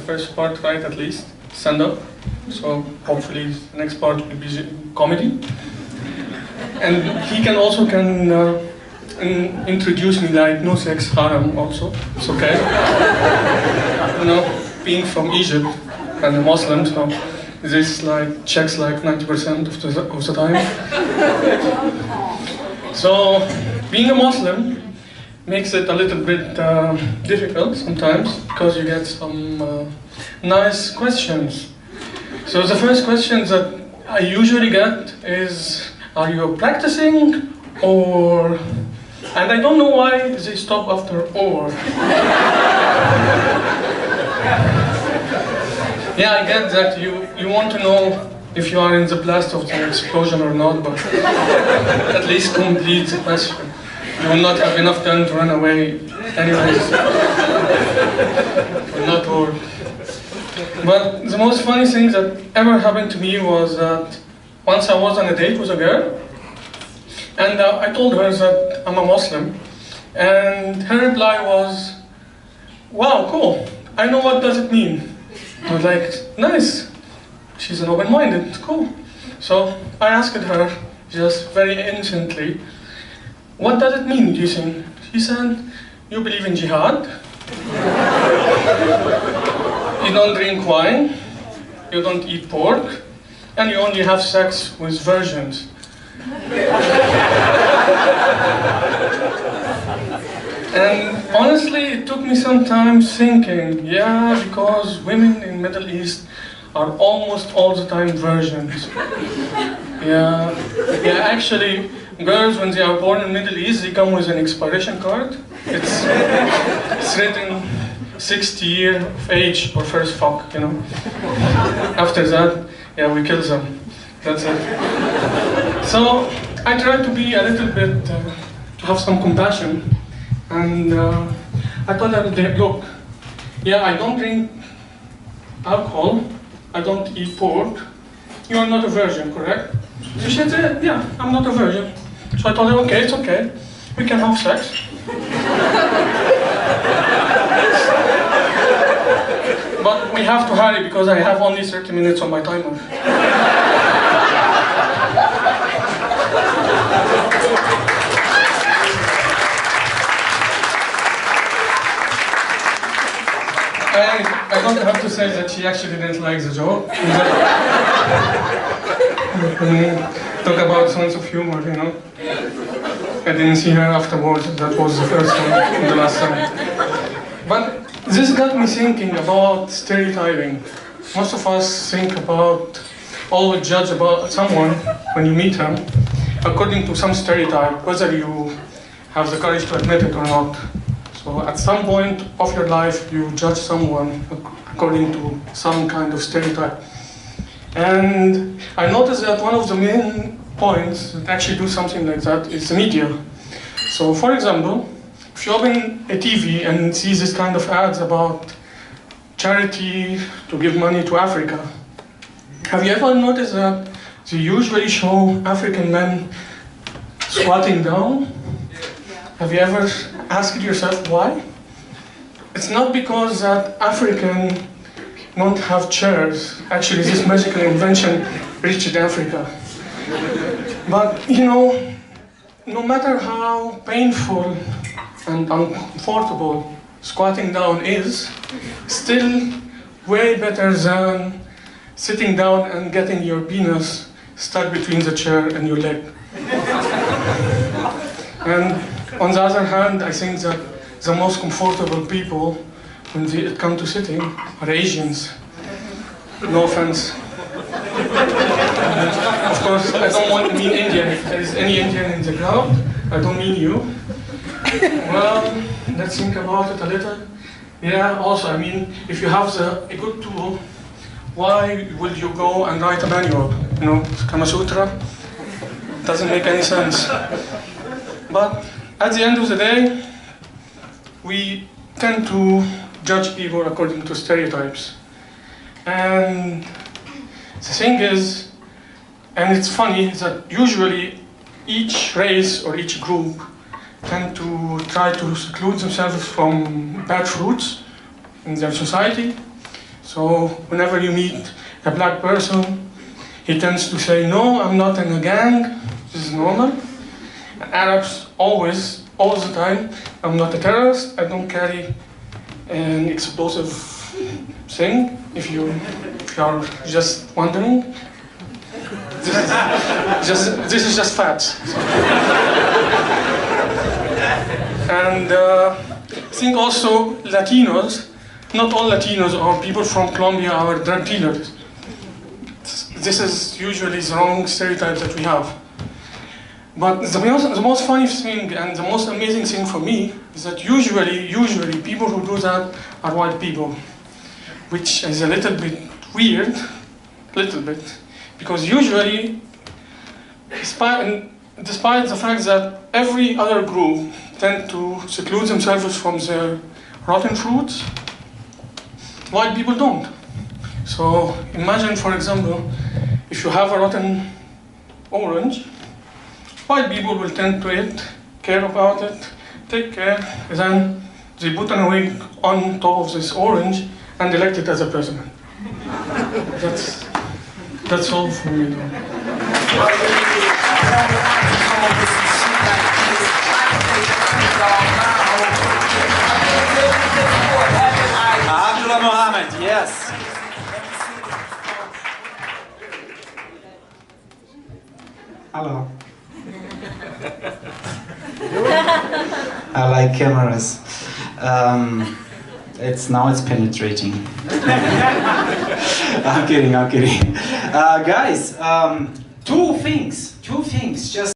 first part right at least, stand-up. So hopefully the next part will be comedy. And he can also introduce me like no sex haram also. It's okay. You know, being from Egypt and a Muslim, so this like checks like 90% of the time. So being a Muslim makes it a little bit difficult sometimes because you get some nice questions. So the first question that I usually get is, are you practicing or? And I don't know why they stop after or. Yeah, I get that you want to know if you are in the blast of the explosion or not, but at least complete the question. You will not have enough time to run away anyways. Will not work. But the most funny thing that ever happened to me was that once I was on a date with a girl, and I told her that I'm a Muslim, and her reply was, wow, cool, I know what does it mean. I was like, nice, she's an open-minded, cool. So I asked her, just very innocently, what does it mean, do you think? She said, you believe in jihad, you don't drink wine, you don't eat pork, and you only have sex with virgins. And honestly, it took me some time thinking, yeah, because women in Middle East are almost all the time virgins. Yeah, actually, girls, when they are born in Middle East, they come with an expiration card. It's written 60 years of age or first fuck, you know. After that, yeah, we kill them. That's it. So I try to be a little bit, to have some compassion. And I told her, look, yeah, I don't drink alcohol, I don't eat pork. You are not a virgin, correct? She said, yeah, I'm not a virgin. So I told her, okay, it's okay. We can have sex. But we have to hurry because I have only 30 minutes on my timer. I don't have to say that she actually didn't like the joke. Talk about sense of humor, you know. I didn't see her afterwards. That was the first one and the last time. But this got me thinking about stereotyping. Most of us think about, always judge about someone when you meet him according to some stereotype, whether you have the courage to admit it or not. So at some point of your life, you judge someone according to some kind of stereotype. And I noticed that one of the main points that actually do something like that is the media. So for example, if you open a TV and see this kind of ads about charity to give money to Africa, have you ever noticed that they usually show African men squatting down? Have you ever asked yourself why? It's not because that African don't have chairs. Actually, this magical invention reached Africa. But, you know, no matter how painful and uncomfortable squatting down is, still way better than sitting down and getting your penis stuck between the chair and your leg. And on the other hand, I think that the most comfortable people when it comes to sitting are Asians. No offense. Of course, I don't want to mean Indian. If there is any Indian in the crowd, I don't mean you. Well, let's think about it a little. Yeah, also, I mean, if you have a good tool, why would you go and write a manual? You know, Kama Sutra? Doesn't make any sense. But at the end of the day, we tend to judge people according to stereotypes. And the thing is, and it's funny, that usually each race or each group tend to try to seclude themselves from bad fruits in their society. So whenever you meet a black person, he tends to say, no, I'm not in a gang, this is normal. And Arabs always, all the time, I'm not a terrorist, I don't carry an explosive thing, if you are just wondering. This is just facts. And I think also Latinos, not all Latinos or people from Colombia are drug dealers. This is usually the wrong stereotype that we have. But the most funny thing and the most amazing thing for me is that usually people who do that are white people, which is a little bit weird, because usually, despite the fact that every other group tend to seclude themselves from their rotten fruits, white people don't. So imagine, for example, if you have a rotten orange, white people will tend to it, care about it, take care, and then they put a wig on top of this orange and elect it as a president. That's all for me, though. Abdullah Mohammed, yes. Hello. I like cameras. It's penetrating. I'm kidding. Guys, two things, just